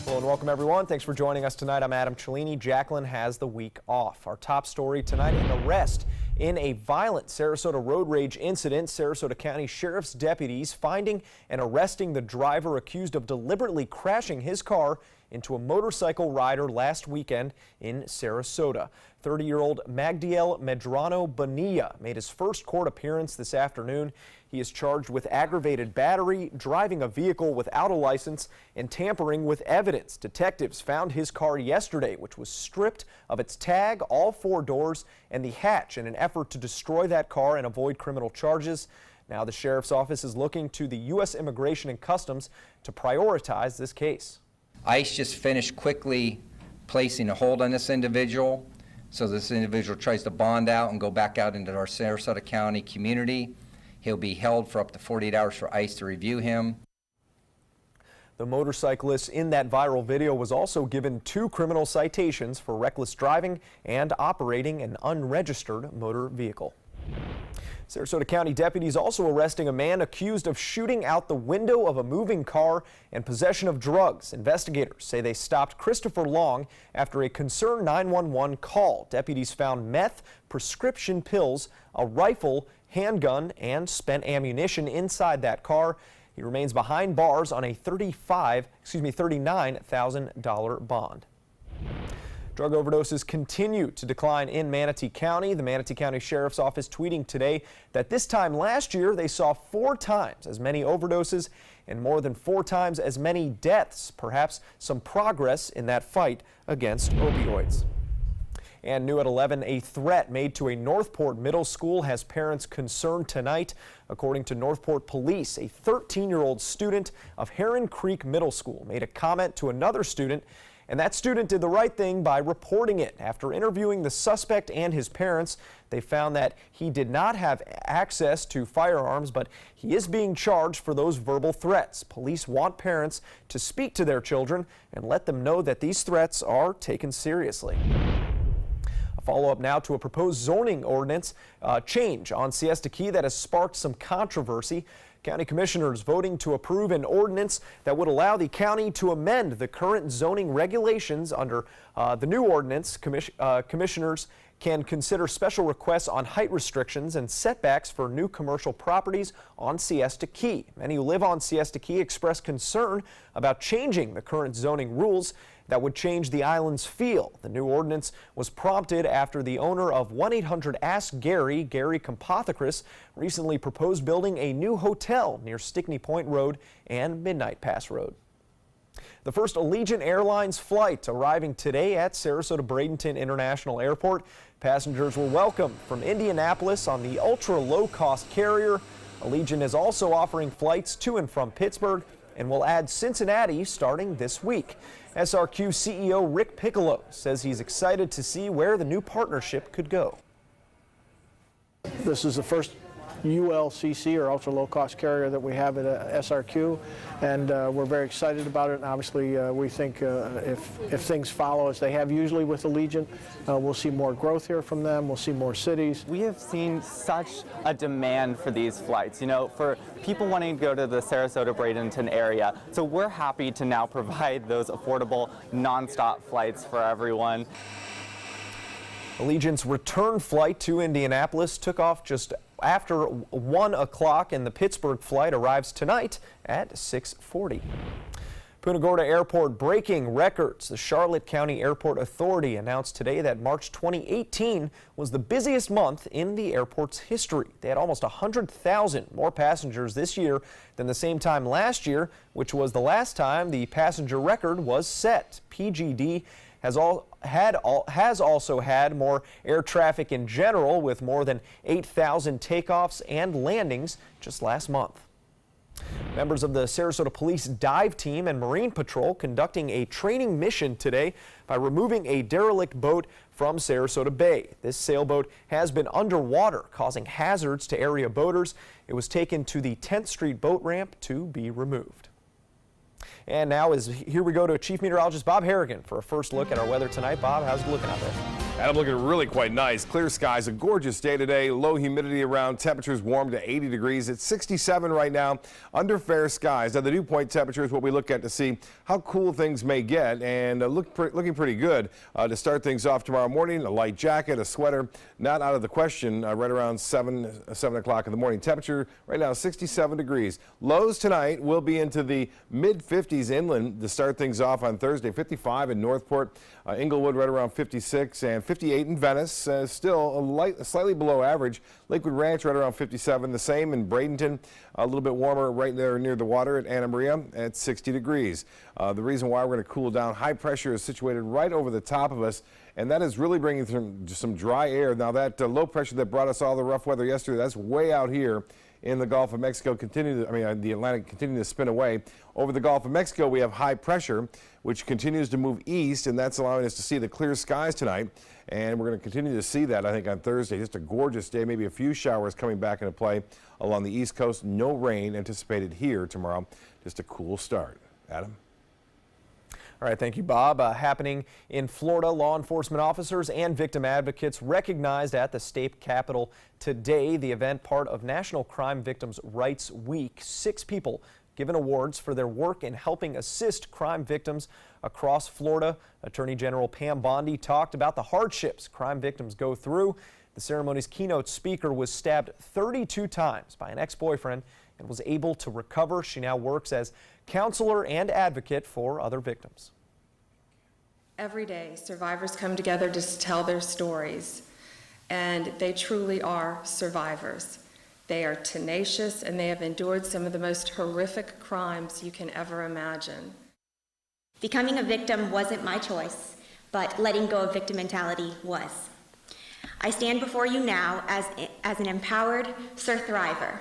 Hello and welcome everyone. Thanks for joining us tonight. I'm Adam Cellini. Jacqueline has the week off. Our top story tonight, an arrest in a violent Sarasota road rage incident. Sarasota County Sheriff's deputies finding and arresting the driver accused of deliberately crashing his car into a motorcycle rider last weekend in Sarasota. 30-year-old Magdiel Medrano Bonilla made his first court appearance this afternoon. He is charged with aggravated battery, driving a vehicle without a license, and tampering with evidence. Detectives found his car yesterday, which was stripped of its tag, all four doors, and the hatch in an effort to destroy that car and avoid criminal charges. Now the sheriff's office is looking to the U.S. Immigration and Customs to prioritize this case. ICE just finished quickly placing a hold on this individual. So this individual tries to bond out and go back out into our Sarasota County community. He'll be held for up to 48 hours for ICE to review him. The motorcyclist in that viral video was also given 2 criminal citations for reckless driving and operating an unregistered motor vehicle. Sarasota County deputies also arresting a man accused of shooting out the window of a moving car and possession of drugs. Investigators say they stopped Christopher Long after a concerned 911 call. Deputies found meth, prescription pills, a rifle, handgun, and spent ammunition inside that car. He remains behind bars on a $39,000 bond. Drug overdoses continue to decline in Manatee County. The Manatee County Sheriff's Office tweeting today that this time last year they saw 4 times as many overdoses and more than 4 times as many deaths. Perhaps some progress in that fight against opioids. And new at 11, a threat made to a Northport middle school has parents concerned tonight. According to Northport police, a 13-year-old student of Heron Creek Middle School made a comment to another student, and that student did the right thing by reporting it. After interviewing the suspect and his parents, they found that he did not have access to firearms, but he is being charged for those verbal threats. Police want parents to speak to their children and let them know that these threats are taken seriously. Follow-up now to a proposed zoning ordinance change on Siesta Key that has sparked some controversy. County commissioners voting to approve an ordinance that would allow the county to amend the current zoning regulations. Under the new ordinance, commissioners can consider special requests on height restrictions and setbacks for new commercial properties on Siesta Key. Many who live on Siesta Key express concern about changing the current zoning rules that would change the island's feel. The new ordinance was prompted after the owner of 1-800-ASK-GARY, Gary Compothecris, recently proposed building a new hotel near Stickney Point Road and Midnight Pass Road. The first Allegiant Airlines flight arriving today at Sarasota Bradenton International Airport. Passengers were welcomed from Indianapolis on the ultra-low-cost carrier. Allegiant is also offering flights to and from Pittsburgh and will add Cincinnati starting this week. SRQ CEO Rick Piccolo says he's excited to see where the new partnership could go. This is the first ULCC, or ultra low cost carrier, that we have at SRQ, and we're very excited about it. And obviously we think if things follow as they have usually with Allegiant, we'll see more growth here from them. We'll see more cities. We have seen such a demand for these flights, you know, for people wanting to go to the Sarasota Bradenton area. So we're happy to now provide those affordable nonstop flights for everyone. Allegiant's return flight to Indianapolis took off just after 1 o'clock, and the Pittsburgh flight arrives tonight at 6:40. Punta Gorda Airport breaking records. The Charlotte County Airport Authority announced today that March 2018 was the busiest month in the airport's history. They had almost 100,000 more passengers this year than the same time last year, which was the last time the passenger record was set. PGD has also had more air traffic in general, with more than 8,000 takeoffs and landings just last month. Members of the Sarasota Police Dive Team and Marine Patrol conducting a training mission today by removing a derelict boat from Sarasota Bay. This sailboat has been underwater, causing hazards to area boaters. It was taken to the 10th Street boat ramp to be removed. And now here we go to Chief Meteorologist Bob Harrigan for a first look at our weather tonight. Bob, how's it looking out there? Adam, looking really quite nice. Clear skies, a gorgeous day today. Low humidity around, temperatures warm to 80 degrees. It's 67 right now under fair skies. Now, the dew point temperature is what we look at to see how cool things may get, and looking pretty good to start things off tomorrow morning. A light jacket, a sweater, not out of the question right around 7 o'clock in the morning. Temperature right now 67 degrees. Lows tonight will be into the mid-50s inland to start things off on Thursday. 55 in Northport, Inglewood right around 56, and 58 in Venice, still slightly below average. Lakewood Ranch right around 57. The same in Bradenton, a little bit warmer right there near the water at Anna Maria at 60 degrees. The reason why we're going to cool down, high pressure is situated right over the top of us, and that is really bringing some dry air. Now that low pressure that brought us all the rough weather yesterday, that's way out here in the Gulf of Mexico. The Atlantic continuing to spin away. Over the Gulf of Mexico, we have high pressure, which continues to move east, and that's allowing us to see the clear skies tonight. And we're going to continue to see that, I think, on Thursday. Just a gorgeous day, maybe a few showers coming back into play along the East Coast. No rain anticipated here tomorrow. Just a cool start. Adam? All right, thank you, Bob. Happening in Florida, law enforcement officers and victim advocates recognized at the state capitol today. The event, part of National Crime Victims' Rights Week. 6 people given awards for their work in helping assist crime victims across Florida. Attorney General Pam Bondi talked about the hardships crime victims go through. The ceremony's keynote speaker was stabbed 32 times by an ex-boyfriend and was able to recover. She now works as counselor and advocate for other victims. Every day, survivors come together to tell their stories, and they truly are survivors. They are tenacious, and they have endured some of the most horrific crimes you can ever imagine. Becoming a victim wasn't my choice, but letting go of victim mentality was. I stand before you now as an empowered surthriver.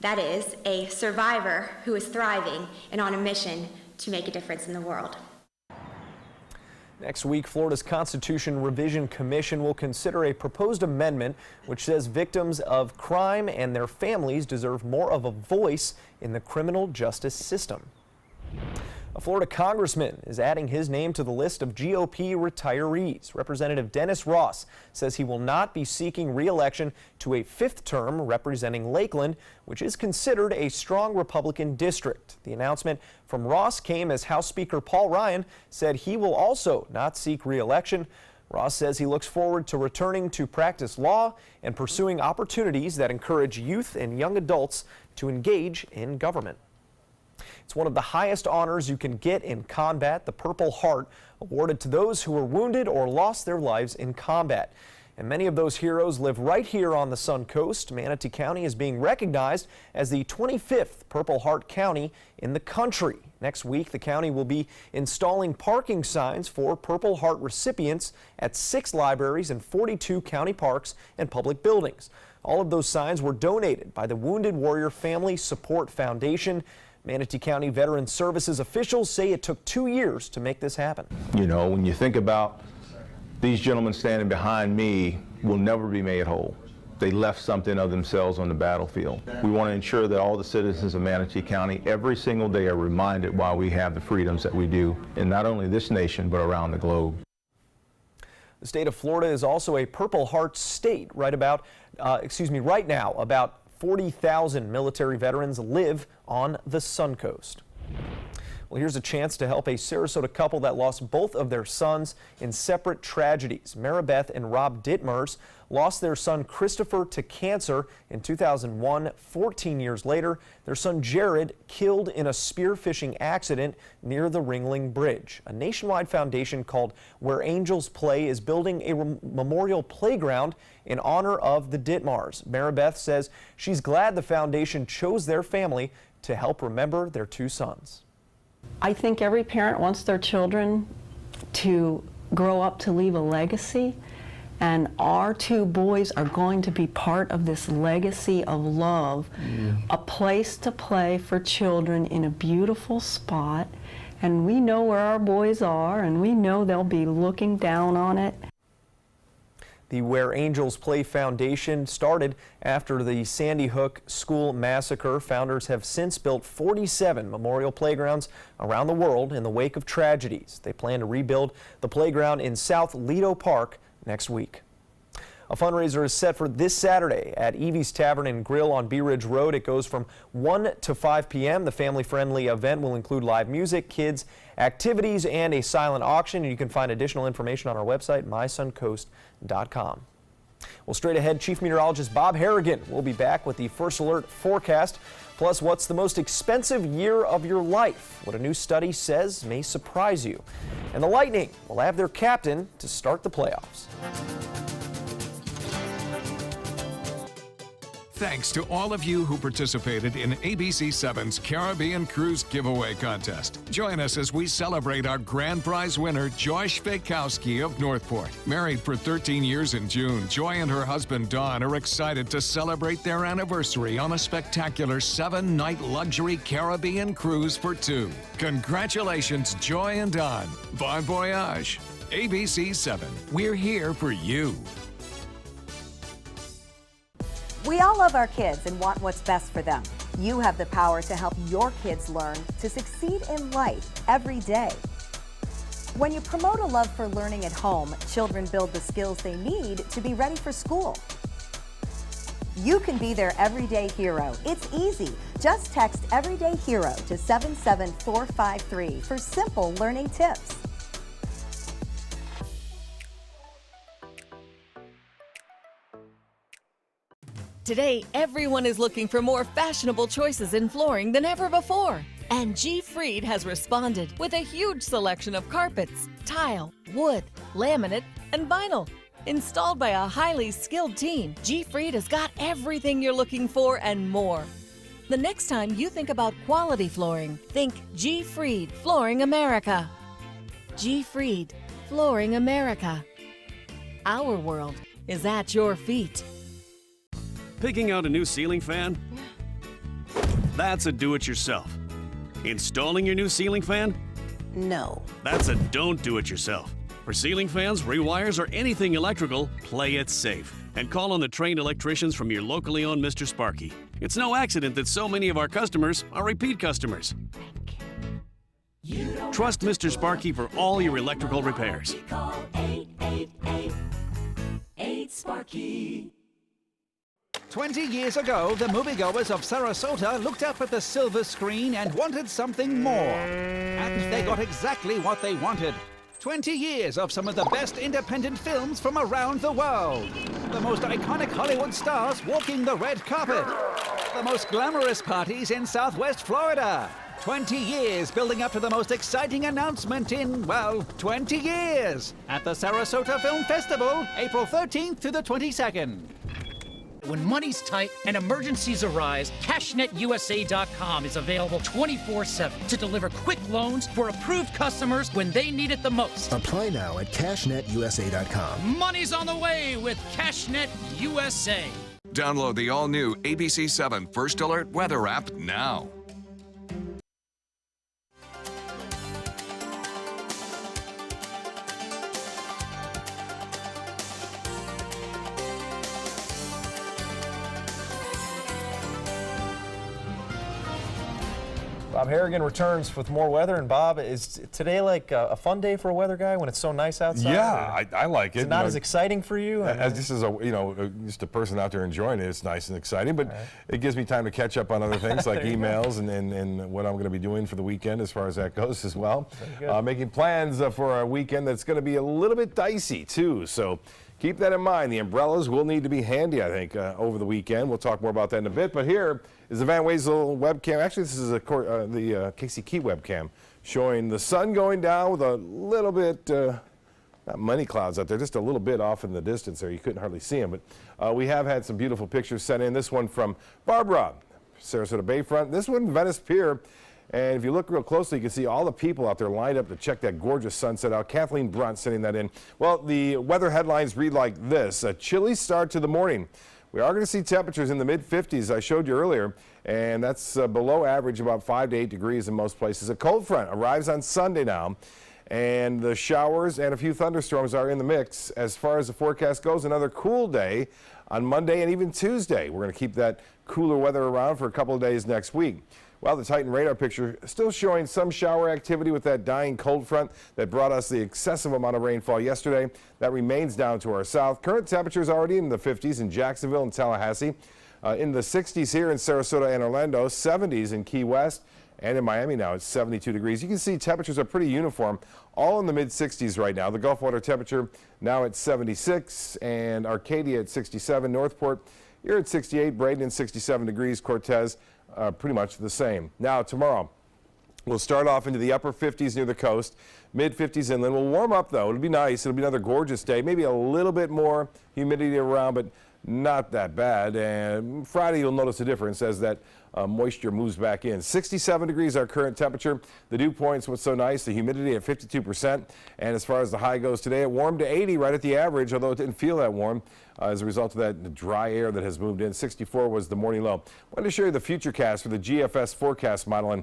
That is, a survivor who is thriving and on a mission to make a difference in the world. Next week, Florida's Constitution Revision Commission will consider a proposed amendment which says victims of crime and their families deserve more of a voice in the criminal justice system. A Florida congressman is adding his name to the list of GOP retirees. Representative Dennis Ross says he will not be seeking re-election to a 5th term representing Lakeland, which is considered a strong Republican district. The announcement from Ross came as House Speaker Paul Ryan said he will also not seek re-election. Ross says he looks forward to returning to practice law and pursuing opportunities that encourage youth and young adults to engage in government. It's one of the highest honors you can get in combat, the Purple Heart, awarded to those who were wounded or lost their lives in combat. And many of those heroes live right here on the Sun Coast. Manatee County is being recognized as the 25th Purple Heart County in the country. Next week, the county will be installing parking signs for Purple Heart recipients at 6 libraries and 42 county parks and public buildings. All of those signs were donated by the Wounded Warrior Family Support Foundation. Manatee County Veteran Services officials say it took 2 years to make this happen. You know, when you think about these gentlemen standing behind me will never be made whole. They left something of themselves on the battlefield. We want to ensure that all the citizens of Manatee County every single day are reminded why we have the freedoms that we do in not only this nation but around the globe. The state of Florida is also a Purple Heart state. Right now, about 40,000 military veterans live on the Sun Coast. Well, here's a chance to help a Sarasota couple that lost both of their sons in separate tragedies. Maribeth and Rob Dittmers lost their son Christopher to cancer in 2001. 14 years later, their son Jared killed in a spearfishing accident near the Ringling Bridge. A nationwide foundation called Where Angels Play is building a memorial playground in honor of the Dittmars. Maribeth says she's glad the foundation chose their family to help remember their 2 sons. I think every parent wants their children to grow up to leave a legacy, and our 2 boys are going to be part of this legacy of love, a place to play for children in a beautiful spot, and we know where our boys are, and we know they'll be looking down on it. The Where Angels Play Foundation started after the Sandy Hook School massacre. Founders have since built 47 memorial playgrounds around the world in the wake of tragedies. They plan to rebuild the playground in South Lido Park next week. A fundraiser is set for this Saturday at Evie's Tavern and Grill on Bee Ridge Road. It goes from 1 to 5 p.m. The family-friendly event will include live music, kids, activities, and a silent auction. And you can find additional information on our website, mysuncoast.com. Well, straight ahead, Chief Meteorologist Bob Harrigan will be back with the First Alert forecast. Plus, what's the most expensive year of your life? What a new study says may surprise you. And the Lightning will have their captain to start the playoffs. Thanks to all of you who participated in ABC7's Caribbean Cruise Giveaway Contest. Join us as we celebrate our grand prize winner, Joy Spakowski of Northport. Married for 13 years in June, Joy and her husband, Don, are excited to celebrate their anniversary on a spectacular 7-night luxury Caribbean cruise for 2. Congratulations, Joy and Don. Bon voyage. ABC7, we're here for you. We all love our kids and want what's best for them. You have the power to help your kids learn to succeed in life every day. When you promote a love for learning at home, children build the skills they need to be ready for school. You can be their everyday hero. It's easy. Just text Everyday Hero to 77453 for simple learning tips. Today, everyone is looking for more fashionable choices in flooring than ever before. And G. Fried has responded with a huge selection of carpets, tile, wood, laminate, and vinyl. Installed by a highly skilled team, G. Fried has got everything you're looking for and more. The next time you think about quality flooring, think G. Fried Flooring America. G. Fried Flooring America. Our world is at your feet. Picking out a new ceiling fan? That's a do-it-yourself. Installing your new ceiling fan? No. That's a don't do-it-yourself. For ceiling fans, rewires, or anything electrical, play it safe. And call on the trained electricians from your locally owned Mr. Sparky. It's no accident that so many of our customers are repeat customers. Trust Mr. Sparky for all your electrical repairs. Call 888-8-SPARKY. 20 years ago, the moviegoers of Sarasota looked up at the silver screen and wanted something more. And they got exactly what they wanted. 20 years of some of the best independent films from around the world. The most iconic Hollywood stars walking the red carpet. The most glamorous parties in Southwest Florida. 20 years building up to the most exciting announcement in, well, 20 years. At the Sarasota Film Festival, April 13th to the 22nd. When money's tight and emergencies arise, CashNetUSA.com is available 24/7 to deliver quick loans for approved customers when they need it the most. Apply now at CashNetUSA.com. Money's on the way with CashNet USA. Download the all-new ABC7 First Alert weather app now. Bob Harrigan returns with more weather. And Bob, is today like a fun day for a weather guy when it's so nice outside? Yeah, I like it. Is it not as exciting for you? Just as just a person out there enjoying it, it's nice and exciting. But it gives me time to catch up on other things like emails and what I'm going to be doing for the weekend as far as that goes as well. Making plans for a weekend that's going to be a little bit dicey too. So keep that in mind. The umbrellas will need to be handy, I think, over the weekend. We'll talk more about that in a bit. But here is the Van Wezel webcam. Actually, this is the Casey Key webcam showing the sun going down with a little bit, not many clouds out there, just a little bit off in the distance there. You couldn't hardly see them. But we have had some beautiful pictures sent in. This one from Barbara, Sarasota Bayfront. This one, Venice Pier. And if you look real closely, you can see all the people out there lined up to check that gorgeous sunset out. Kathleen Brunt sending that in. Well, the weather headlines read like this: a chilly start to the morning. We are going to see temperatures in the mid-50s, I showed you earlier, and that's below average, about 5 to 8 degrees in most places. A cold front arrives on Sunday now, and the showers and a few thunderstorms are in the mix. As far as the forecast goes, another cool day on Monday and even Tuesday. We're going to keep that cooler weather around for a couple of days next week. Well, the Titan radar picture still showing some shower activity with that dying cold front that brought us the excessive amount of rainfall yesterday. That remains down to our south. Current temperatures already in the 50s in Jacksonville and Tallahassee. In the 60s here in Sarasota and Orlando, 70s in Key West, and in Miami now it's 72 degrees. You can see temperatures are pretty uniform, all in the mid-60s right now. The Gulf water temperature now at 76, and Arcadia at 67. Northport, you're at 68. Braden 67 degrees. Cortez, pretty much the same. Now tomorrow, we'll start off into the upper 50s near the coast, mid-50s inland. We'll warm up though. It'll be nice. It'll be another gorgeous day. Maybe a little bit more humidity around, but not that bad. And Friday you'll notice a difference as that moisture moves back in. 67 degrees our current temperature. The dew point's what's so nice, the humidity at 52%. And as far as the high goes today, it warmed to 80 right at the average, although it didn't feel that warm as a result of that dry air that has moved in. 64 was the morning low. I wanted to show you the futurecast for the GFS forecast model, and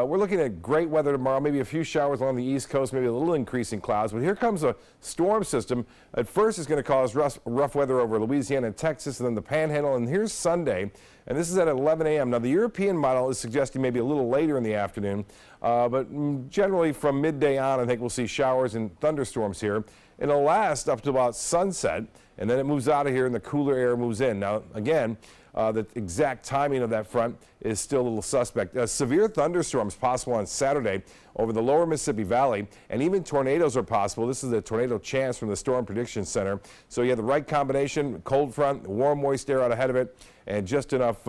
we're looking at great weather tomorrow, maybe a few showers along the east coast, maybe a little increase in clouds, but here comes a storm system. At first it's going to cause rough weather over Louisiana and Texas, and then the Panhandle, and here's Sunday, and this is at 11 a.m. Now the European model is suggesting maybe a little later in the afternoon, but generally from midday on I think we'll see showers and thunderstorms here. It'll last up to about sunset, and then it moves out of here and the cooler air moves in. Now again, the exact timing of that front is still a little suspect. Severe thunderstorms possible on Saturday over the lower Mississippi Valley, and even tornadoes are possible. This is a tornado chance from the Storm Prediction Center. So you have the right combination, cold front, warm, moist air out ahead of it, and just enough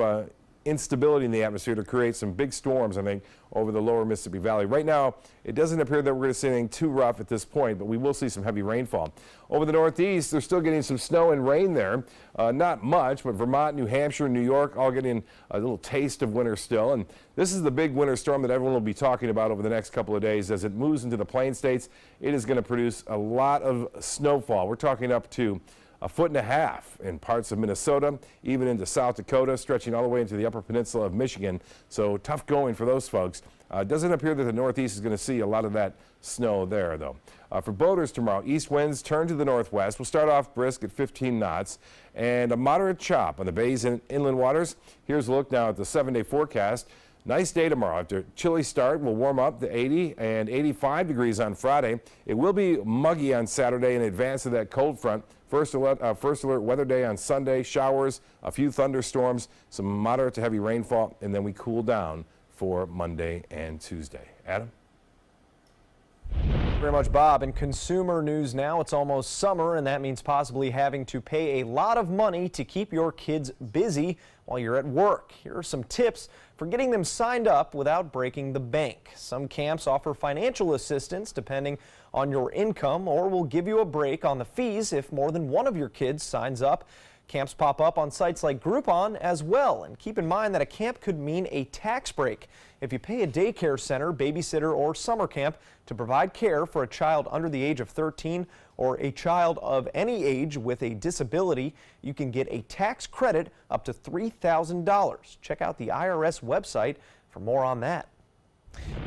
instability in the atmosphere to create some big storms, I think, over the lower Mississippi Valley. Right now, it doesn't appear that we're going to see anything too rough at this point, but we will see some heavy rainfall. Over the northeast, they're still getting some snow and rain there. Not much, but Vermont, New Hampshire, New York, all getting a little taste of winter still. And this is the big winter storm that everyone will be talking about over the next couple of days. As it moves into the plain states, it is going to produce a lot of snowfall. We're talking up to 1.5 feet in parts of Minnesota, even into South Dakota, stretching all the way into the upper peninsula of Michigan. So tough going for those folks. It doesn't appear that the Northeast is going to see a lot of that snow there, though. For boaters tomorrow, east winds turn to the northwest. We'll start off brisk at 15 knots and a moderate chop on the bays and inland waters. Here's a look now at the 7-day forecast. Nice day tomorrow. After a chilly start, we'll warm up to 80 and 85 degrees on Friday. It will be muggy on Saturday in advance of that cold front. First alert weather day on Sunday. Showers, a few thunderstorms, some moderate to heavy rainfall, and then we cool down for Monday and Tuesday. Adam? Very much, Bob. In consumer news now, it's almost summer, and that means possibly having to pay a lot of money to keep your kids busy while you're at work. Here are some tips for getting them signed up without breaking the bank. Some camps offer financial assistance depending on your income, or will give you a break on the fees if more than one of your kids signs up. Camps pop up on sites like Groupon as well, and keep in mind that a camp could mean a tax break. If you pay a daycare center, babysitter, or summer camp to provide care for a child under the age of 13 or a child of any age with a disability, you can get a tax credit up to $3,000. Check out the IRS website for more on that.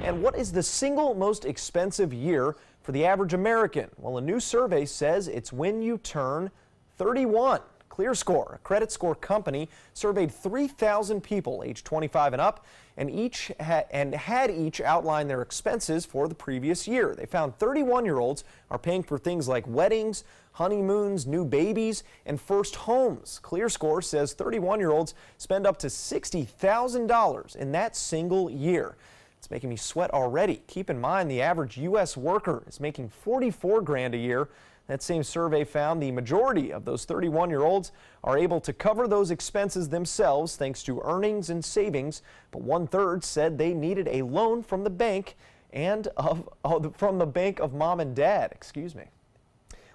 And what is the single most expensive year for the average American? Well, a new survey says it's when you turn 31. ClearScore, a credit score company, surveyed 3,000 people aged 25 and up, and had each outline their expenses for the previous year. They found 31-year-olds are paying for things like weddings, honeymoons, new babies, and first homes. ClearScore says 31-year-olds spend up to $60,000 in that single year. It's making me sweat already. Keep in mind the average U.S. worker is making $44,000 a year. That same survey found the majority of those 31-year-olds are able to cover those expenses themselves thanks to earnings and savings, but 1/3 said they needed a loan from the bank from the bank of mom and dad. Excuse me.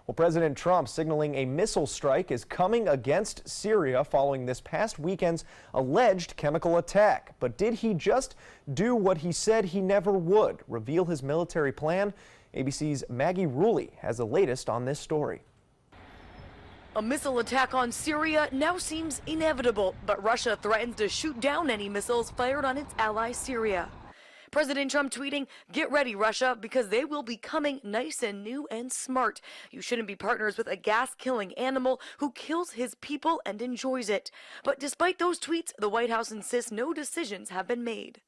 Well, President Trump signaling a missile strike is coming against Syria following this past weekend's alleged chemical attack. But did he just do what he said he never would, reveal his military plan? ABC's Maggie Rulli has the latest on this story. A missile attack on Syria now seems inevitable, but Russia threatens to shoot down any missiles fired on its ally Syria. President Trump tweeting, "Get ready, Russia, because they will be coming nice and new and smart. You shouldn't be partners with a gas-killing animal who kills his people and enjoys it." But despite those tweets, the White House insists no decisions have been made.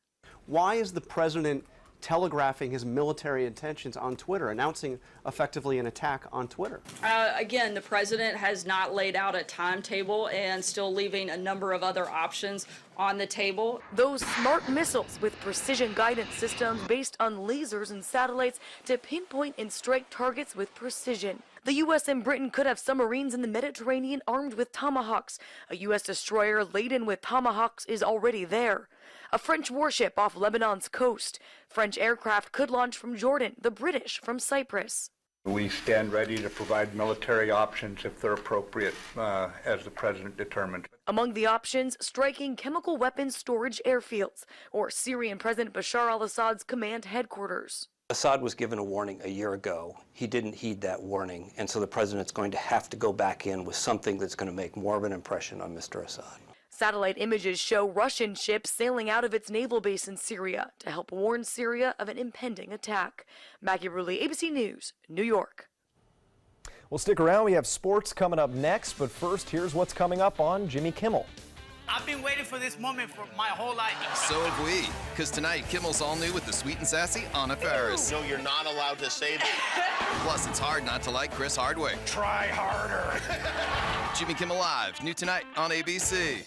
Why is the president telegraphing his military intentions on Twitter, announcing effectively an attack on Twitter? Again, the president has not laid out a timetable and still leaving a number of other options on the table. Those smart missiles with precision guidance systems based on lasers and satellites to pinpoint and strike targets with precision. The U.S. and Britain could have submarines in the Mediterranean armed with Tomahawks. A U.S. destroyer laden with Tomahawks is already there. A French warship off Lebanon's coast. French aircraft could launch from Jordan, the British from Cyprus. We stand ready to provide military options if they're appropriate, as the president determined. Among the options, striking chemical weapons storage airfields, or Syrian President Bashar al-Assad's command headquarters. Assad was given a warning a year ago. He didn't heed that warning, and so the president's going to have to go back in with something that's going to make more of an impression on Mr. Assad. Satellite images show Russian ships sailing out of its naval base in Syria to help warn Syria of an impending attack. Maggie Rulli, ABC News, New York. Well, stick around. We have sports coming up next, but first, here's what's coming up on Jimmy Kimmel. I've been waiting for this moment for my whole life. So have we, because tonight Kimmel's all new with the sweet and sassy Anna Faris. No, you're not allowed to say that. Plus, it's hard not to like Chris Hardwick. Try harder. Jimmy Kimmel Live, new tonight on ABC.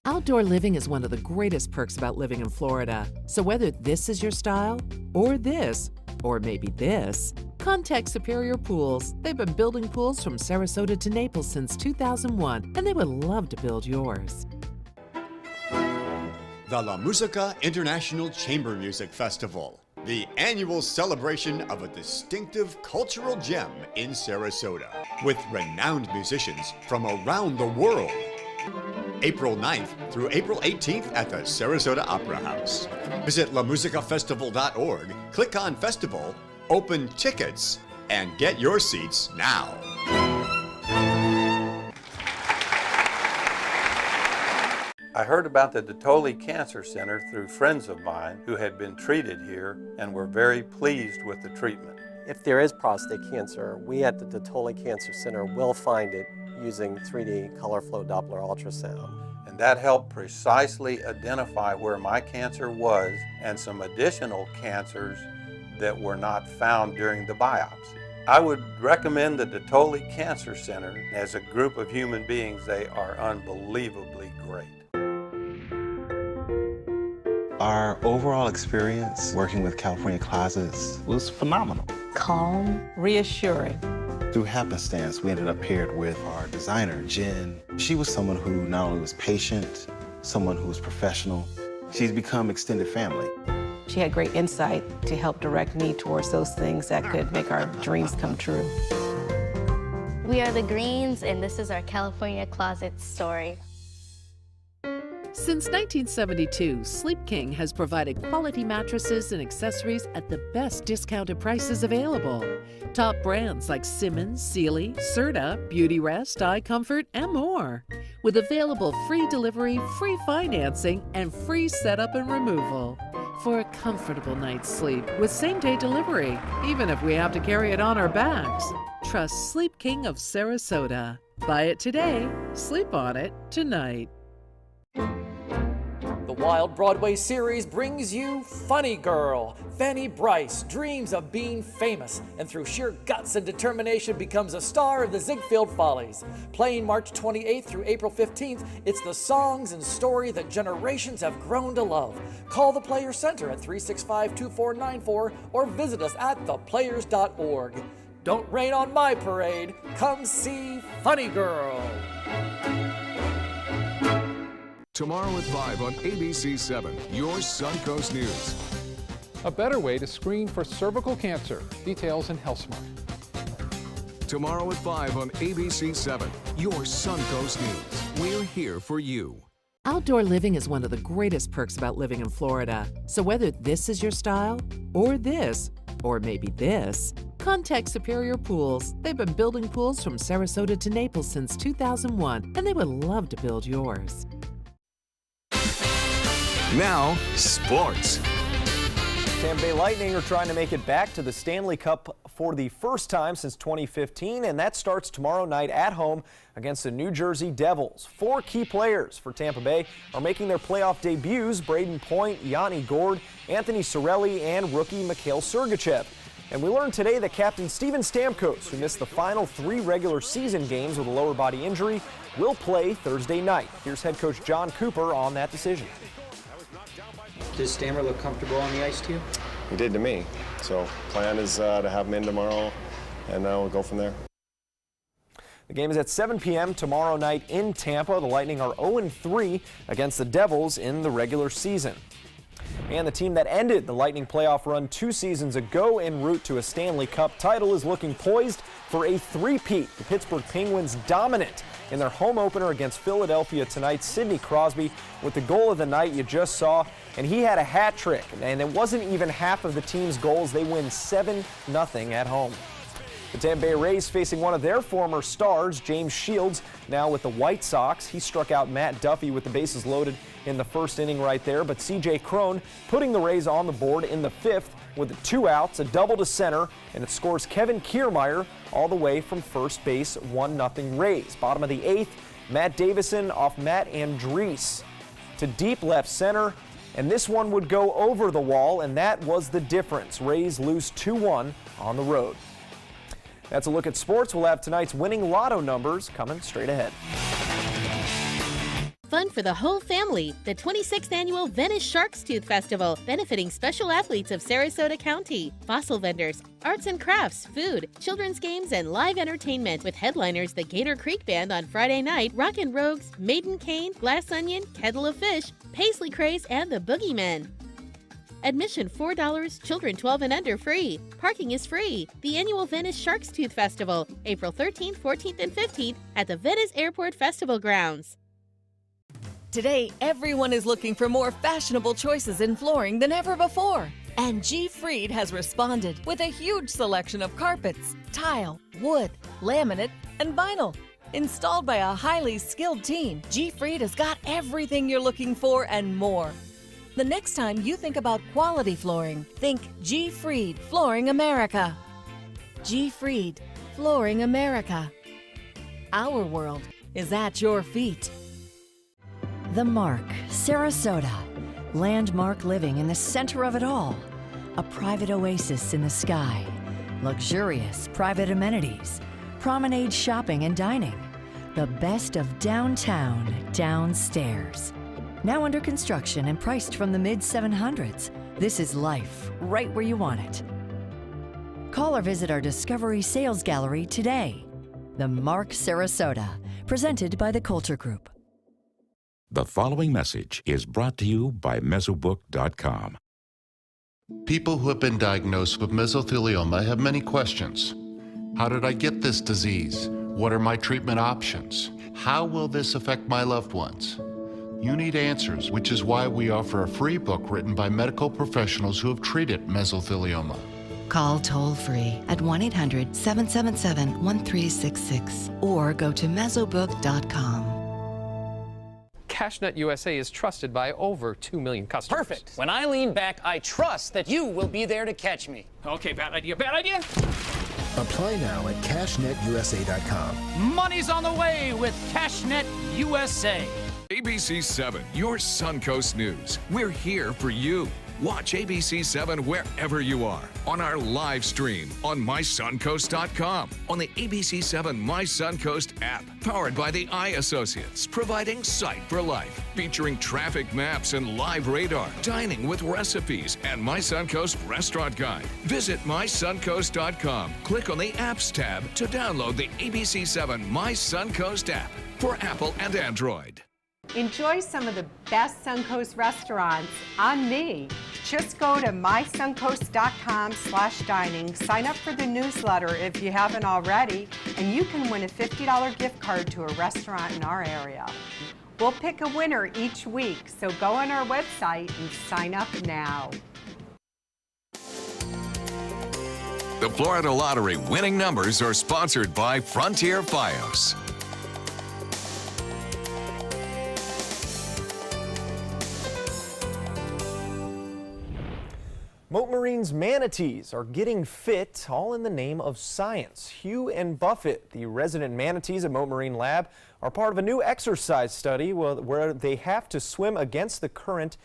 Outdoor living is one of the greatest perks about living in Florida. So whether this is your style, or this, or maybe this, contact Superior Pools. They've been building pools from Sarasota to Naples since 2001, and they would love to build yours. The La Musica International Chamber Music Festival, the annual celebration of a distinctive cultural gem in Sarasota, with renowned musicians from around the world. April 9th through April 18th at the Sarasota Opera House. Visit lamusicafestival.org, click on Festival, open tickets, and get your seats now. I heard about the Dotoli Cancer Center through friends of mine who had been treated here and were very pleased with the treatment. If there is prostate cancer, we at the Dotoli Cancer Center will find it using 3D color flow Doppler ultrasound. And that helped precisely identify where my cancer was and some additional cancers that were not found during the biopsy. I would recommend the Dotoli Cancer Center. As a group of human beings, they are unbelievably great. Our overall experience working with California Closets was phenomenal. Calm, reassuring. Through happenstance, we ended up paired with our designer, Jen. She was someone who not only was patient, someone who was professional. She's become extended family. She had great insight to help direct me towards those things that could make our dreams come true. We are the Greens, and this is our California Closet story. Since 1972, Sleep King has provided quality mattresses and accessories at the best discounted prices available. Top brands like Simmons, Sealy, Serta, Beautyrest, iComfort, and more. With available free delivery, free financing, and free setup and removal. For a comfortable night's sleep with same-day delivery, even if we have to carry it on our backs. Trust Sleep King of Sarasota. Buy it today, sleep on it tonight. The Wild Broadway series brings you Funny Girl. Fanny Brice dreams of being famous and through sheer guts and determination becomes a star of the Ziegfeld Follies. Playing March 28th through April 15th, it's the songs and story that generations have grown to love. Call the Players Center at 365-2494 or visit us at theplayers.org. Don't rain on my parade. Come see Funny Girl. Tomorrow at 5 on ABC7, your Suncoast News. A better way to screen for cervical cancer. Details in HealthSmart. Tomorrow at 5 on ABC7, your Suncoast News. We're here for you. Outdoor living is one of the greatest perks about living in Florida. So whether this is your style, or this, or maybe this, contact Superior Pools. They've been building pools from Sarasota to Naples since 2001, and they would love to build yours. Now, sports. Tampa Bay Lightning are trying to make it back to the Stanley Cup for the first time since 2015, and that starts tomorrow night at home against the New Jersey Devils. 4 key players for Tampa Bay are making their playoff debuts: Braden Point, Yanni Gourde, Anthony Cirelli, and rookie Mikhail Sergachev. And we learned today that Captain Steven Stamkos, who missed the final 3 regular season games with a lower body injury, will play Thursday night. Here's head coach John Cooper on that decision. Does Stammer look comfortable on the ice to you? He did to me. So plan is to have him in tomorrow, and we'll go from there. The game is at 7 p.m. tomorrow night in Tampa. The Lightning are 0-3 against the Devils in the regular season. And the team that ended the Lightning playoff run 2 seasons ago en route to a Stanley Cup title is looking poised for a three-peat. The Pittsburgh Penguins dominant in their home opener against Philadelphia tonight. Sidney Crosby with the goal of the night you just saw, and he had a hat trick, and it wasn't even half of the team's goals. They win 7-0 at home. The Tampa Bay Rays facing one of their former stars, James Shields, now with the White Sox. He struck out Matt Duffy with the bases loaded in the first inning right there, but C.J. Cron putting the Rays on the board in the 5th with 2 outs, a double to center, and it scores Kevin Kiermaier all the way from first base. 1-0 Rays. Bottom of the 8th, Matt Davison off Matt Andriese to deep left center, and this one would go over the wall, and that was the difference. Rays lose 2-1 on the road. That's a look at sports. We'll have tonight's winning lotto numbers coming straight ahead. Fun for the whole family. The 26th Annual Venice Shark's Tooth Festival, benefiting special athletes of Sarasota County. Fossil vendors, arts and crafts, food, children's games, and live entertainment with headliners the Gator Creek Band on Friday night, Rockin' Rogues, Maiden Cane, Glass Onion, Kettle of Fish, Paisley Craze, and the Boogeymen. Admission $4, children 12 and under free. Parking is free. The annual Venice Shark's Tooth Festival, April 13th, 14th, and 15th at the Venice Airport Festival Grounds. Today, everyone is looking for more fashionable choices in flooring than ever before. And G. Fried has responded with a huge selection of carpets, tile, wood, laminate, and vinyl. Installed by a highly skilled team, G. Fried has got everything you're looking for and more. The next time you think about quality flooring, think G. Fried Flooring America. G. Fried Flooring America. Our world is at your feet. The Mark, Sarasota. Landmark living in the center of it all. A private oasis in the sky. Luxurious private amenities. Promenade shopping and dining. The best of downtown downstairs. Now under construction and priced from the mid-700s. This is life, right where you want it. Call or visit our Discovery Sales Gallery today. The Mark Sarasota, presented by the Culture Group. The following message is brought to you by Mesobook.com. People who have been diagnosed with mesothelioma have many questions. How did I get this disease? What are my treatment options? How will this affect my loved ones? You need answers, which is why we offer a free book written by medical professionals who have treated mesothelioma. Call toll-free at 1-800-777-1366 or go to Mesobook.com. CashNet USA is trusted by over 2 million customers. Perfect. When I lean back, I trust that you will be there to catch me. Okay, bad idea, bad idea. Apply now at CashNetUSA.com. Money's on the way with CashNet USA. ABC 7, your Suncoast News. We're here for you. Watch ABC 7 wherever you are. On our live stream, on mysuncoast.com, on the ABC 7 My Suncoast app, powered by the Eye Associates, providing sight for life, featuring traffic maps and live radar, dining with recipes, and My Suncoast Restaurant Guide. Visit mysuncoast.com. Click on the Apps tab to download the ABC 7 My Suncoast app for Apple and Android. Enjoy some of the best Suncoast restaurants on me. Just go to mysuncoast.com/dining, sign up for the newsletter if you haven't already, and you can win a $50 gift card to a restaurant in our area. We'll pick a winner each week, so go on our website and sign up now. The Florida Lottery winning numbers are sponsored by Frontier Fios. Moulton Marines' manatees are getting fit, all in the name of science. Hugh and Buffett, the resident manatees at Mote Marine Lab, are part of a new exercise study where they have to swim against the current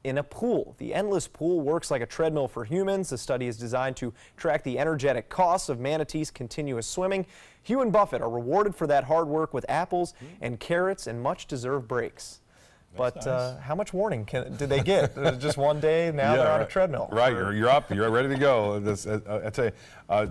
in a pool. The Endless Pool works like a treadmill for humans. The study is designed to track the energetic costs of manatees' continuous swimming. Hugh and Buffett are rewarded for that hard work with apples and carrots and much-deserved breaks. But nice. How much warning did they get? Just one day, now they're on a treadmill. Right, you're up, you're ready to go. I tell you,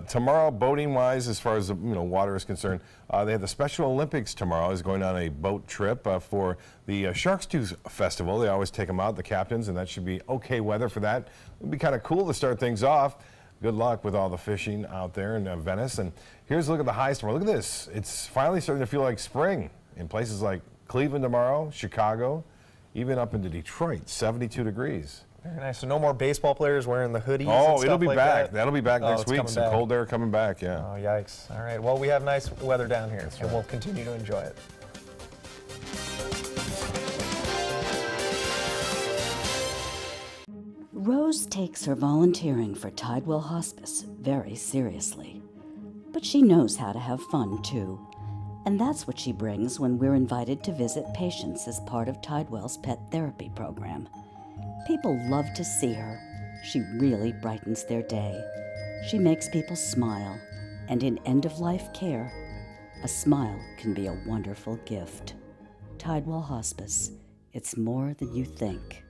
tomorrow, boating-wise, as far as water is concerned, they have the Special Olympics tomorrow. Is going on a boat trip for the Shark's Tooth Festival. They always take them out, the captains, and that should be okay weather for that. It'll be kind of cool to start things off. Good luck with all the fishing out there in Venice. And here's a look at the highs tomorrow. Look at this. It's finally starting to feel like spring in places like Cleveland tomorrow, Chicago, even up into Detroit, 72 degrees. Very nice. So no more baseball players wearing the hoodies. Oh, and stuff it'll be like back. That. That'll be back next week. Some cold air coming back, yeah. Oh, yikes. All right. Well, we have nice weather down here, and we'll continue to enjoy it. Rose takes her volunteering for Tidewell Hospice very seriously. But she knows how to have fun, too. And that's what she brings when we're invited to visit patients as part of Tidewell's pet therapy program. People love to see her. She really brightens their day. She makes people smile. And in end-of-life care, a smile can be a wonderful gift. Tidewell Hospice. It's more than you think.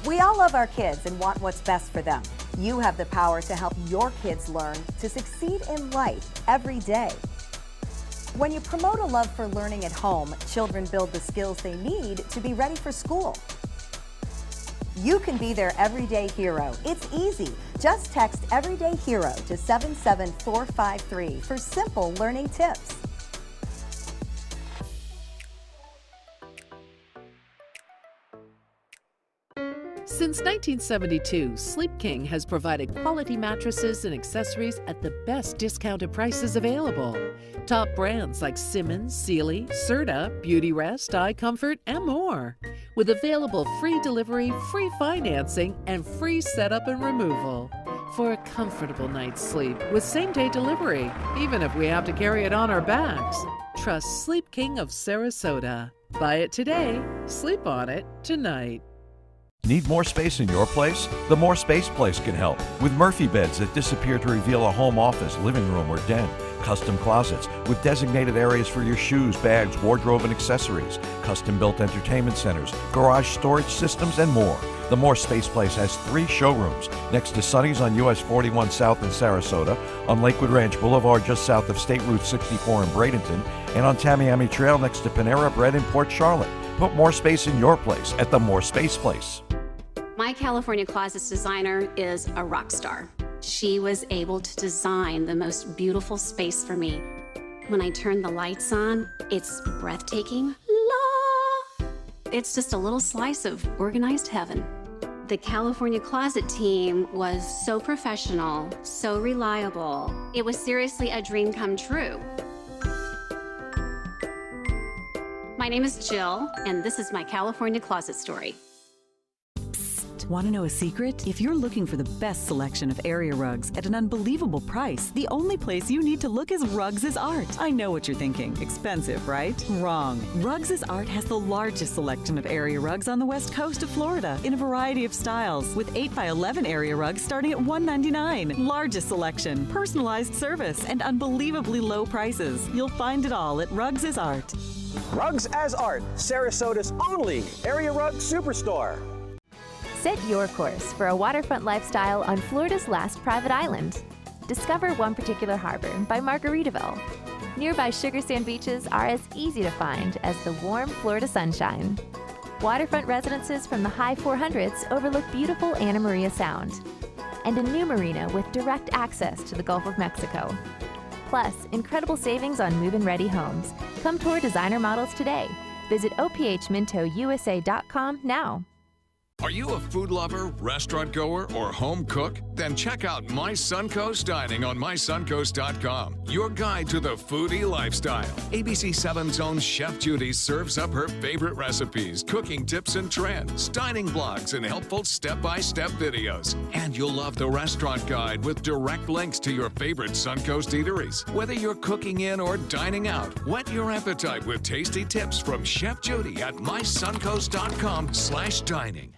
We all love our kids and want what's best for them. You have the power to help your kids learn to succeed in life every day. When you promote a love for learning at home, children build the skills they need to be ready for school. You can be their everyday hero. It's easy. Just text Everyday Hero to 77453 for simple learning tips. Since 1972, Sleep King has provided quality mattresses and accessories at the best discounted prices available. Top brands like Simmons, Sealy, Serta, Beautyrest, iComfort, and more. With available free delivery, free financing, and free setup and removal. For a comfortable night's sleep with same-day delivery, even if we have to carry it on our backs. Trust Sleep King of Sarasota. Buy it today, sleep on it tonight. Need more space in your place? The More Space Place can help with Murphy beds that disappear to reveal a home office, living room, or den. Custom closets with designated areas for your shoes, bags, wardrobe, and accessories. Custom-built entertainment centers, garage storage systems, and more. The More Space Place has 3 showrooms next to Sonny's on US 41 South in Sarasota, on Lakewood Ranch Boulevard just south of State Route 64 in Bradenton, and on Tamiami Trail next to Panera Bread in Port Charlotte. Put more space in your place at the More Space Place. My California Closets designer is a rock star. She was able to design the most beautiful space for me. When I turn the lights on, it's breathtaking. It's just a little slice of organized heaven. The California Closet team was so professional, so reliable. It was seriously a dream come true. My name is Jill, and this is my California Closet story. Want to know a secret? If you're looking for the best selection of area rugs at an unbelievable price, the only place you need to look is Rugs' Art. I know what you're thinking. Expensive, right? Wrong. Rugs' Art has the largest selection of area rugs on the west coast of Florida in a variety of styles, with 8x11 area rugs starting at $199. Largest selection, personalized service, and unbelievably low prices. You'll find it all at Rugs' Art. Rugs as Art, Sarasota's only area rug superstore. Set your course for a waterfront lifestyle on Florida's last private island. Discover one particular harbor by Margaritaville. Nearby sugar sand beaches are as easy to find as the warm Florida sunshine. Waterfront residences from the high 400s overlook beautiful Anna Maria Sound. And a new marina with direct access to the Gulf of Mexico. Plus, incredible savings on move-in ready homes. Come tour designer models today. Visit ophmintousa.com now. Are you a food lover, restaurant goer, or home cook? Then check out My Suncoast Dining on mysuncoast.com, your guide to the foodie lifestyle. ABC 7's own Chef Judy serves up her favorite recipes, cooking tips and trends, dining blogs, and helpful step-by-step videos. And you'll love the restaurant guide with direct links to your favorite Suncoast eateries. Whether you're cooking in or dining out, whet your appetite with tasty tips from Chef Judy at mysuncoast.com/dining.